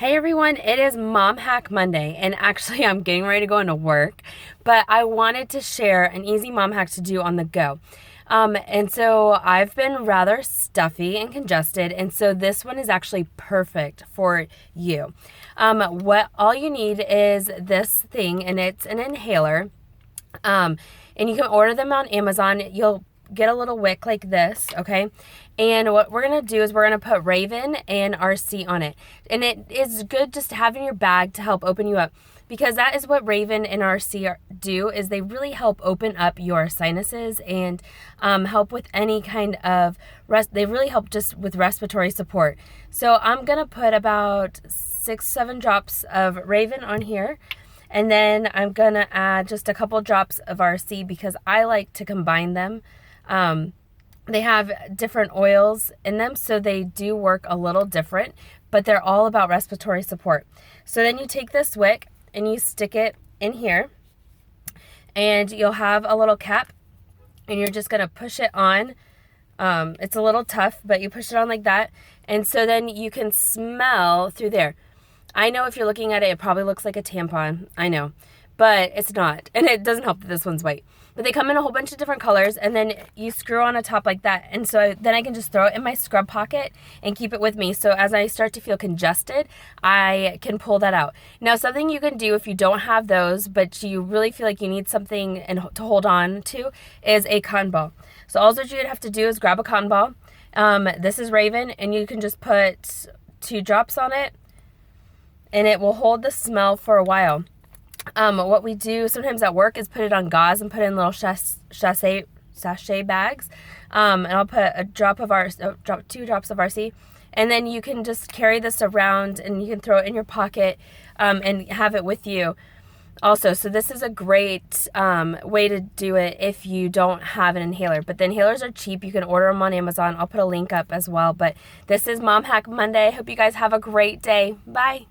Hey everyone, it is Mom Hack Monday, and actually, I'm getting ready to go into work, but I wanted to share an easy mom hack to do on the go. And so I've been rather stuffy and congested, and so this one is actually perfect for you. What all you need is this thing, and it's an inhaler. And you can order them on Amazon. You'll get a little wick like this, okay? And what we're gonna do is we're gonna put Raven and R.C on it. And it is good just to have in your bag to help open you up, because that is what Raven and R.C do, is they really help open up your sinuses and help with any kind of they really help just with respiratory support. So I'm gonna put about 6-7 drops of Raven on here. And then I'm going to add just a couple drops of R.C because I like to combine them. They have different oils in them, so they do work a little different, but they're all about respiratory support. So then you take this wick and you stick it in here, and you'll have a little cap, and you're just going to push it on. It's a little tough, but you push it on like that, and so then you can smell through there. I know if you're looking at it, it probably looks like a tampon. I know. But it's not. And it doesn't help that this one's white. But they come in a whole bunch of different colors, and then you screw on a top like that. And so then I can just throw it in my scrub pocket and keep it with me. So as I start to feel congested, I can pull that out. Now, something you can do if you don't have those, but you really feel like you need something to hold on to, is a cotton ball. So all that you'd have to do is grab a cotton ball. This is Raven, and you can just put 2 drops on it, and it will hold the smell for a while. What we do sometimes at work is put it on gauze and put it in little sachet bags. And I'll put 2 drops of RC, and then you can just carry this around, and you can throw it in your pocket and have it with you also. So this is a great way to do it if you don't have an inhaler. But the inhalers are cheap. You can order them on Amazon. I'll put a link up as well. But this is Mom Hack Monday. Hope you guys have a great day. Bye.